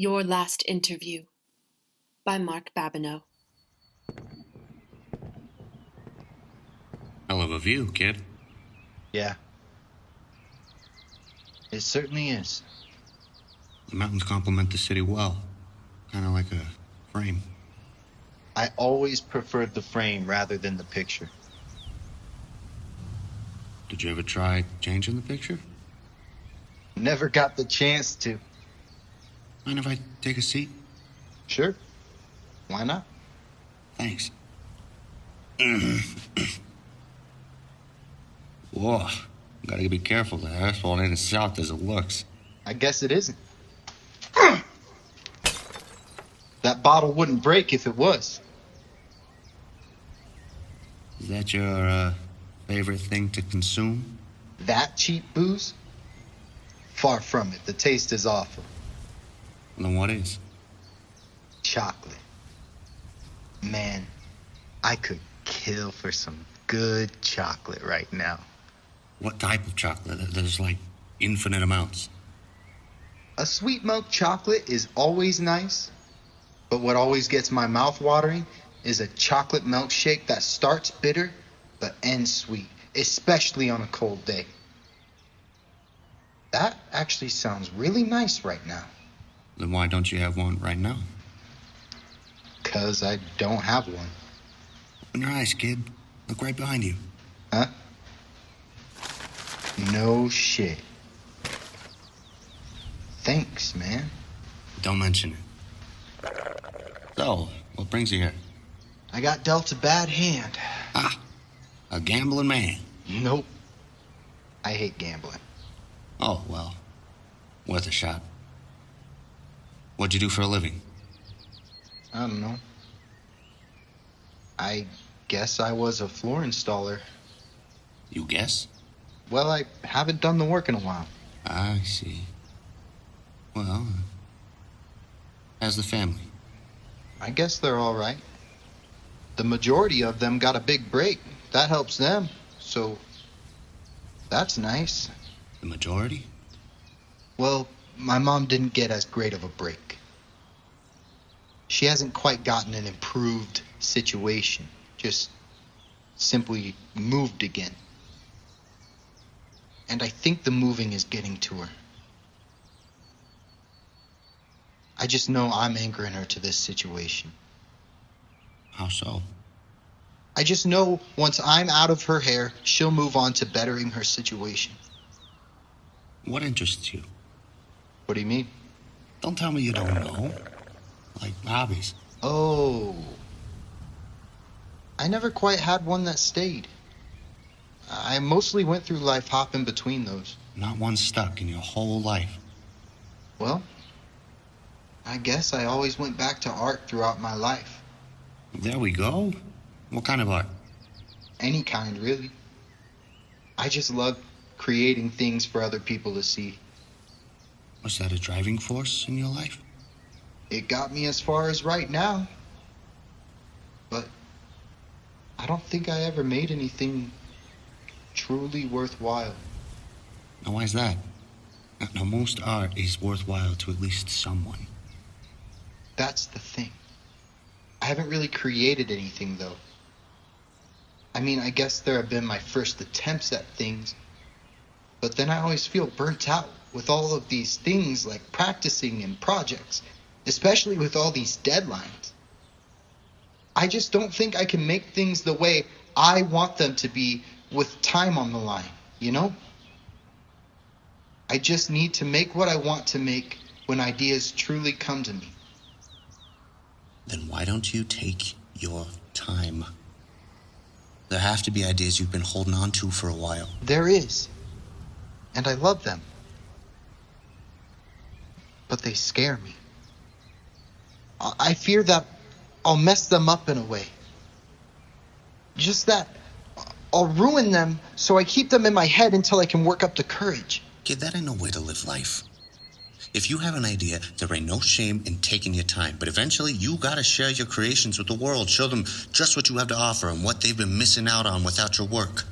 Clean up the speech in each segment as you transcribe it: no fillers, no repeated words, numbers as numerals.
Your Last Interview by Mark Babineau. Hell of a view, kid. Yeah. It certainly is. The mountains complement the city well. Kind of like a frame. I always preferred the frame rather than the picture. Did you ever try changing the picture? Never got the chance to. Mind if I take a seat? Sure. Why not? Thanks. Whoa. Gotta be careful. The asphalt ain't as soft as it looks. I guess it isn't. That bottle wouldn't break if it was. Is that your, favorite thing to consume? That cheap booze? Far from it. The taste is awful. Then what is? Chocolate. Man, I could kill for some good chocolate right now. What type of chocolate? There's like infinite amounts. A sweet milk chocolate is always nice, but what always gets my mouth watering is a chocolate milkshake that starts bitter but ends sweet, especially on a cold day. That actually sounds really nice right now. Then why don't you have one right now? 'Cause I don't have one. Open your eyes, kid. Look right behind you. Huh? No shit. Thanks, man. Don't mention it. So, what brings you here? I got dealt a bad hand. Ah, a gambling man. Nope. I hate gambling. Oh, well, worth a shot. What'd you do for a living? I don't know. I guess I was a floor installer. You guess? Well, I haven't done the work in a while. I see. Well, how's the family? I guess they're all right. The majority of them got a big break. That helps them. So, that's nice. The majority? Well, my mom didn't get as great of a break. She hasn't quite gotten an improved situation. Just simply moved again. And I think the moving is getting to her. I just know I'm anchoring her to this situation. How so? I just know once I'm out of her hair, she'll move on to bettering her situation. What interests you? What do you mean? Don't tell me you don't know. Like hobbies. Oh. I never quite had one that stayed. I mostly went through life hopping between those. Not one stuck in your whole life. Well, I guess I always went back to art throughout my life. There we go. What kind of art? Any kind, really. I just love creating things for other people to see. Was that a driving force in your life? It got me as far as right now. But I don't think I ever made anything truly worthwhile. Now, why's that? Now, most art is worthwhile to at least someone. That's the thing. I haven't really created anything, though. I mean, I guess there have been my first attempts at things, but then I always feel burnt out with all of these things like practicing and projects, especially with all these deadlines. I just don't think I can make things the way I want them to be with time on the line, you know? I just need to make what I want to make when ideas truly come to me. Then why don't you take your time? There have to be ideas you've been holding on to for a while. There is. And I love them. But they scare me. I fear that I'll mess them up in a way. Just that I'll ruin them, so I keep them in my head until I can work up the courage. Kid, that ain't no way to live life. If you have an idea, there ain't no shame in taking your time. But eventually, you gotta share your creations with the world. Show them just what you have to offer and what they've been missing out on without your work.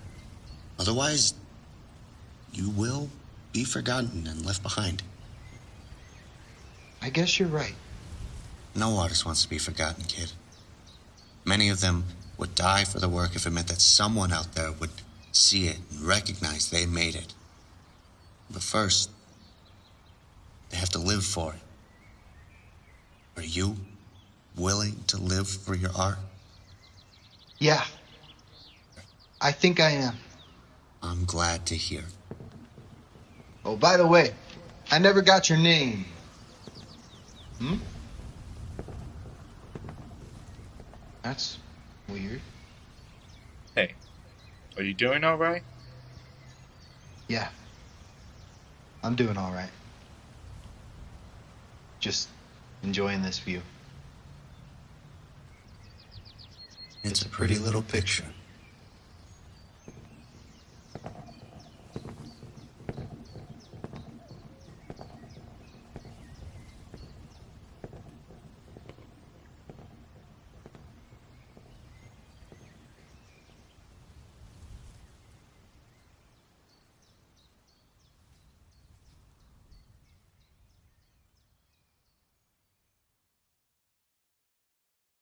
Otherwise, you will be forgotten and left behind. I I guess you're right. No artist wants to be forgotten, kid. Many of them would die for the work if it meant that someone out there would see it and recognize they made it. But first, they have to live for it. Are you willing to live for your art? Yeah. I think I am. I'm glad to hear. Oh, by the way, I never got your name. That's weird. Hey, are you doing all right? Yeah. I'm doing all right. Just enjoying this view. It's a pretty little picture.